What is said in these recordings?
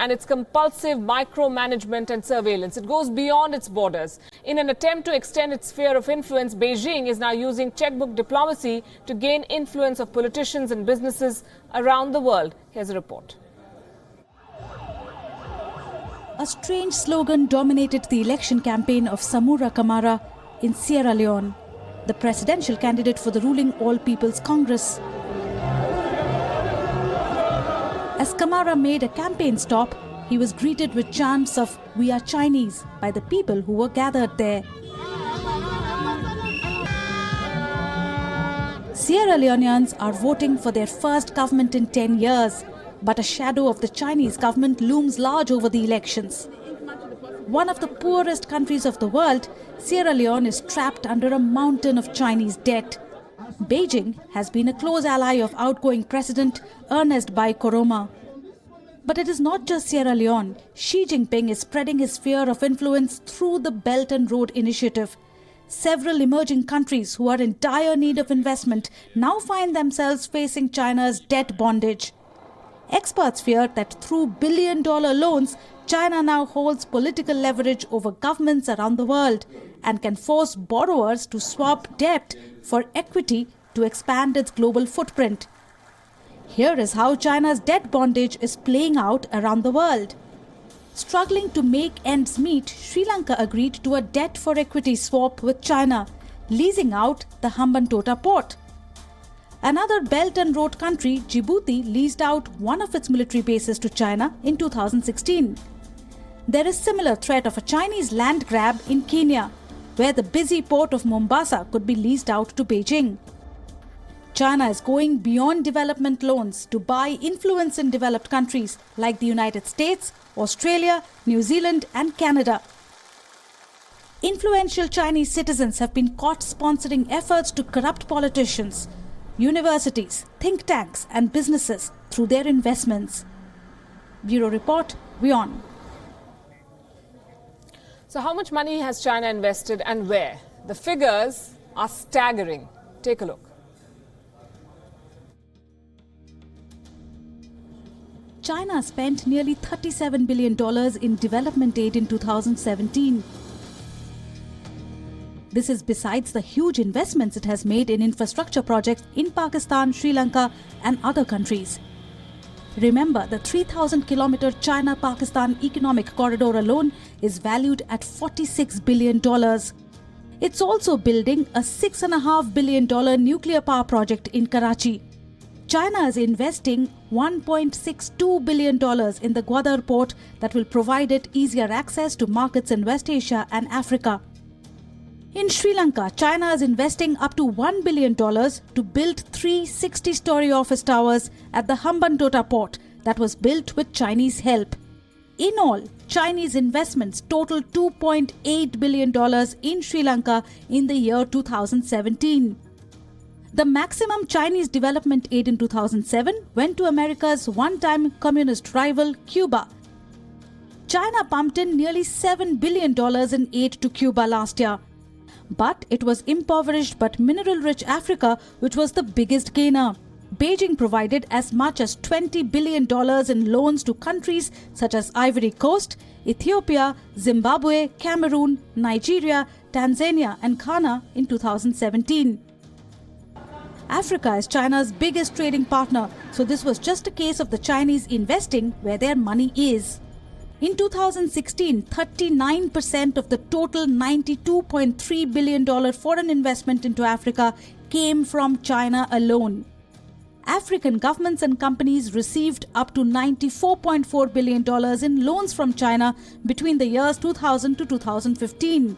and its compulsive micromanagement and surveillance. It goes beyond its borders. In an attempt to extend its sphere of influence, Beijing is now using checkbook diplomacy to gain influence of politicians and businesses around the world. Here's a report. A strange slogan dominated the election campaign of Samura Kamara in Sierra Leone, the presidential candidate for the ruling All People's Congress. As Kamara made a campaign stop, he was greeted with chants of "We are Chinese" by the people who were gathered there. Sierra Leoneans are voting for their first government in 10 years, but a shadow of the Chinese government looms large over the elections. One of the poorest countries of the world, Sierra Leone is trapped under a mountain of Chinese debt. Beijing has been a close ally of outgoing President Ernest Bai Koroma. But it is not just Sierra Leone. Xi Jinping is spreading his sphere of influence through the Belt and Road Initiative. Several emerging countries who are in dire need of investment now find themselves facing China's debt bondage. Experts fear that through billion-dollar loans, China now holds political leverage over governments around the world and can force borrowers to swap debt for equity to expand its global footprint. Here is how China's debt bondage is playing out around the world. Struggling to make ends meet, Sri Lanka agreed to a debt for equity swap with China, leasing out the Hambantota port. Another Belt and Road country, Djibouti, leased out one of its military bases to China in 2016. There is similar threat of a Chinese land grab in Kenya, where the busy port of Mombasa could be leased out to Beijing. China is going beyond development loans to buy influence in developed countries like the United States, Australia, New Zealand and Canada. Influential Chinese citizens have been caught sponsoring efforts to corrupt politicians, universities, think tanks and businesses through their investments. Bureau Report, WION. So how much money has China invested and where? The figures are staggering. Take a look. China spent nearly $37 billion in development aid in 2017. This is besides the huge investments it has made in infrastructure projects in Pakistan, Sri Lanka and other countries. Remember, the 3,000-kilometer China-Pakistan economic corridor alone is valued at $46 billion. It's also building a $6.5 billion nuclear power project in Karachi. China is investing $1.62 billion in the Gwadar port that will provide it easier access to markets in West Asia and Africa. In Sri Lanka, China is investing up to $1 billion to build 3 60-story office towers at the Hambantota port that was built with Chinese help. In all, Chinese investments total $2.8 billion in Sri Lanka in the year 2017. The maximum Chinese development aid in 2007 went to America's one-time communist rival, Cuba. China pumped in nearly $7 billion in aid to Cuba last year. But it was impoverished but mineral-rich Africa which was the biggest gainer. Beijing provided as much as $20 billion in loans to countries such as Ivory Coast, Ethiopia, Zimbabwe, Cameroon, Nigeria, Tanzania and Ghana in 2017. Africa is China's biggest trading partner, so this was just a case of the Chinese investing where their money is. In 2016, 39% of the total $92.3 billion foreign investment into Africa came from China alone. African governments and companies received up to $94.4 billion in loans from China between the years 2000 to 2015.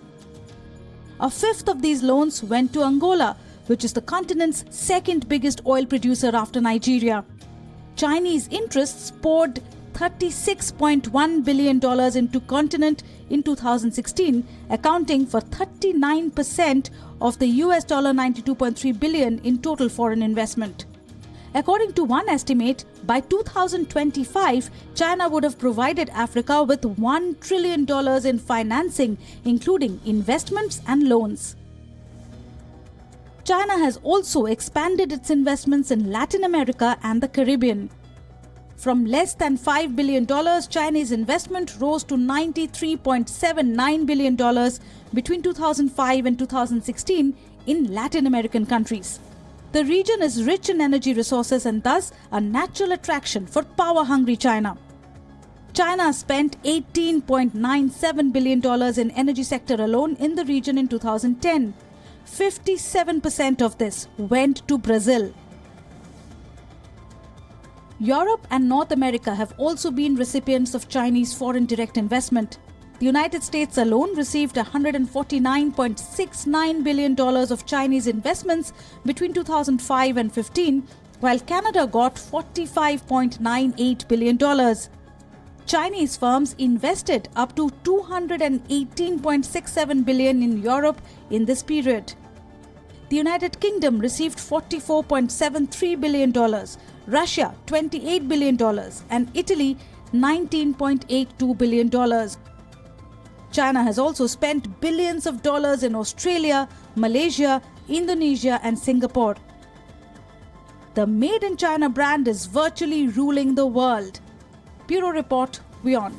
A fifth of these loans went to Angola, which is the continent's second biggest oil producer after Nigeria. Chinese interests poured $36.1 billion into continent in 2016, accounting for 39% of the US $92.3 billion in total foreign investment. According to one estimate, by 2025, China would have provided Africa with $1 trillion in financing, including investments and loans. China has also expanded its investments in Latin America and the Caribbean. From less than $5 billion, Chinese investment rose to $93.79 billion between 2005 and 2016 in Latin American countries. The region is rich in energy resources and thus a natural attraction for power-hungry China. China spent $18.97 billion in energy sector alone in the region in 2010. 57% of this went to Brazil. Europe and North America have also been recipients of Chinese foreign direct investment. The United States alone received $149.69 billion of Chinese investments between 2005 and 15, while Canada got $45.98 billion. Chinese firms invested up to $218.67 billion in Europe in this period. The United Kingdom received $44.73 billion, Russia $28 billion, and Italy $19.82 billion. China has also spent billions of dollars in Australia, Malaysia, Indonesia, and Singapore. The Made in China brand is virtually ruling the world. Bureau Report, WION.